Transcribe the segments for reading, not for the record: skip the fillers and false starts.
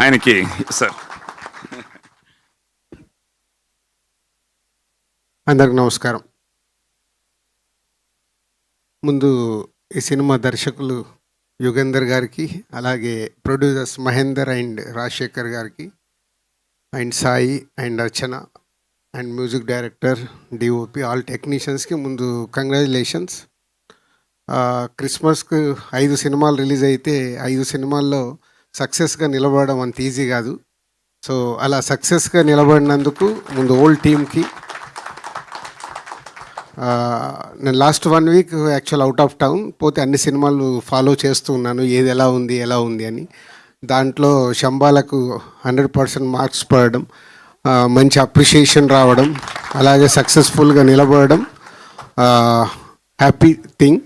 ఆయనకి సార్. అందరికి నమస్కారం. ముందు ఈ సినిమా దర్శకులు యుగేందర్ గారికి, అలాగే ప్రొడ్యూసర్స్ మహేందర్ అండ్ రాజశేఖర్ గారికి, and Sai and Archana and music director, DOP, all టెక్నీషియన్స్కి ముందు కంగ్రాచులేషన్స్. క్రిస్మస్కు 5 సినిమాలు రిలీజ్ అయితే 5 సినిమాల్లో సక్సెస్గా నిలబడడం అంత ఈజీ కాదు. సో అలా సక్సెస్గా నిలబడినందుకు ముందు ఓల్డ్ టీమ్కి, నేను last 1 week actual out of town, పోతే అన్ని సినిమాలు ఫాలో చేస్తూ ఉన్నాను, ఏది ఎలా ఉంది అని. దాంట్లో శంబాలకు 100% మార్క్స్ పడడం, మంచి అప్రిషియేషన్ రావడం, అలాగే సక్సెస్ఫుల్గా నిలబడడం హ్యాపీ థింగ్.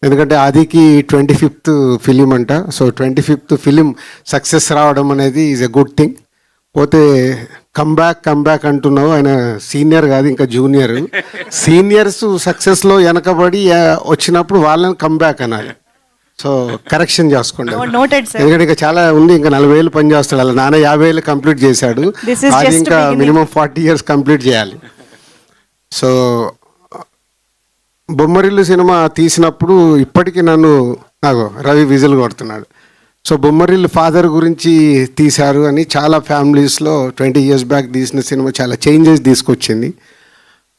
ఎందుకంటే ఆదికి 25th ఫిలిం అంట. సో 25th ఫిలిం సక్సెస్ రావడం అనేది ఈజ్ ఎ గుడ్ థింగ్. పోతే కమ్బ్యాక్ అంటున్నావు, ఆయన సీనియర్ కాదు, ఇంకా జూనియర్. సీనియర్స్ సక్సెస్లో వెనకబడి వచ్చినప్పుడు వాళ్ళని కమ్బ్యాక్ అనాలి. సో కరెక్షన్ చేసుకోండి, ఎందుకంటే ఇంకా చాలా ఉంది. ఇంకా 40 ఏళ్ళు పని చేస్తాడు, అలా నాన్న 50 ఏళ్ళు కంప్లీట్ చేశాడు, అది ఇంకా మినిమం 40 years కంప్లీట్ చేయాలి. సో బొమ్మరిల్లు సినిమా తీసినప్పుడు ఇప్పటికీ నాకు రవి విజిల్ కొడుతున్నాడు. సో బొమ్మరిల్లు ఫాదర్ గురించి తీశారు అని చాలా ఫ్యామిలీస్లో 20 years బ్యాక్ తీసిన సినిమా చాలా చేంజెస్ తీసుకొచ్చింది.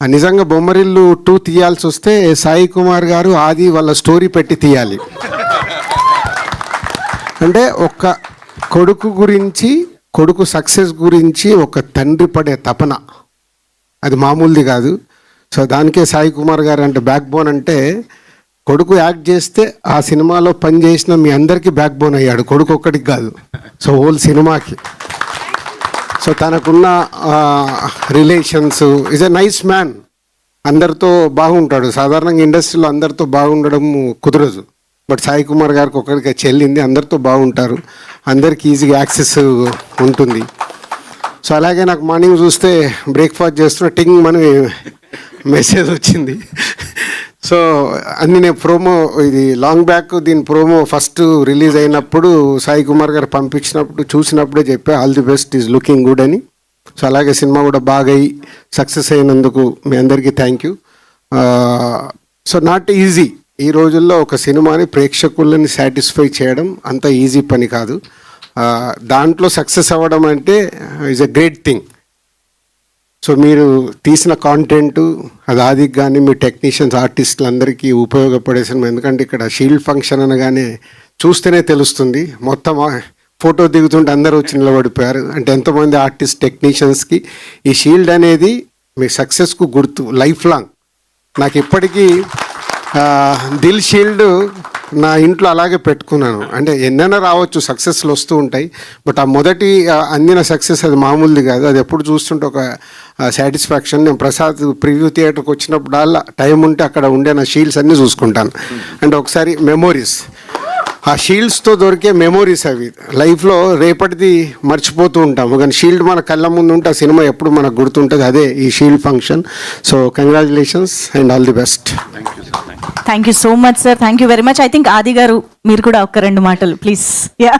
నిజంగా బొమ్మరిల్లు 2 తీయాల్సి వస్తే సాయి కుమార్ గారు ఆది వాళ్ళ స్టోరీ పెట్టి తీయాలి. అంటే ఒక కొడుకు గురించి, కొడుకు సక్సెస్ గురించి ఒక తండ్రి పడే తపన అది మామూలుది కాదు. సో దానికే సాయి కుమార్ గారు అంటే బ్యాక్ బోన్. అంటే కొడుకు యాక్ట్ చేస్తే ఆ సినిమాలో పనిచేసిన మీ అందరికీ బ్యాక్ బోన్ అయ్యాడు, కొడుకు ఒక్కడికి కాదు, సో హోల్ సినిమాకి. సో తనకున్న relations, is a nice man, అందరితో బాగుంటాడు. సాధారణంగా ఇండస్ట్రీలో అందరితో బాగుండడం కుదరదు, బట్ సాయి కుమార్ గారికి ఒక్కడికి చెల్లింది, అందరితో బాగుంటారు, అందరికి ఈజీగా యాక్సెస్ ఉంటుంది. సో అలాగే నాకు మార్నింగ్ చూస్తే బ్రేక్ఫాస్ట్ చేస్తున్న టింగ్ మన మెసేజ్ వచ్చింది. సో అన్ని నేను ప్రోమో, ఇది లాంగ్ బ్యాక్, దీని ప్రోమో ఫస్ట్ రిలీజ్ అయినప్పుడు సాయి కుమార్ గారు పంపించినప్పుడు చూసినప్పుడే చెప్పా all the best, is looking good అని. సో అలాగే సినిమా కూడా బాగా అయ్యి సక్సెస్ అయినందుకు మీ అందరికీ thank you. So not easy, ఈ రోజుల్లో ఒక సినిమాని ప్రేక్షకులని సాటిస్ఫై చేయడం అంత ఈజీ పని కాదు. దాంట్లో సక్సెస్ అవ్వడం అంటే is a great thing. So మీరు తీసిన కాంటెంట్ అది ఆదికి కానీ మీ టెక్నీషియన్స్, ఆర్టిస్టులు అందరికీ ఉపయోగపడే సినిమా. ఎందుకంటే ఇక్కడ షీల్డ్ ఫంక్షన్ అనగానే చూస్తేనే తెలుస్తుంది, మొత్తం ఫోటో దిగుతుంటే అందరూ వచ్చి నిలబడిపోయారు. అంటే ఎంతోమంది ఆర్టిస్ట్ టెక్నీషియన్స్కి ఈ షీల్డ్ అనేది మీ సక్సెస్కు గుర్తు, లైఫ్ లాంగ్. నాకు ఇప్పటికీ దిల్ షీల్డ్ నా ఇంట్లో అలాగే పెట్టుకున్నాను. అంటే ఎన్నైనా రావచ్చు, సక్సెస్లు వస్తూ ఉంటాయి, బట్ ఆ మొదటి అందిన సక్సెస్ అది మామూలుది కాదు. అది ఎప్పుడు చూస్తుంటే ఒక సాటిస్ఫాక్షన్. నేను ప్రసాద్ ప్రివ్యూ థియేటర్కి వచ్చినప్పుడు టైం ఉంటే అక్కడ ఉండే నా షీల్డ్స్ అన్నీ చూసుకుంటాను. అంటే ఒకసారి మెమోరీస్, ఆ షీల్డ్స్తో దొరికే మెమోరీస్ అవి లైఫ్లో రేపటిది మర్చిపోతూ ఉంటాము, కానీ షీల్డ్ మన కళ్ళ ముందు ఉంటే ఆ సినిమా ఎప్పుడు మనకు గుర్తుంటుంది. అదే ఈ shield function. So congratulations and all the best. Thank you so much sir, thank you very much. I think ఆది గారు మీరు కూడా ఒక 2 మాటలు ప్లీజ్. యా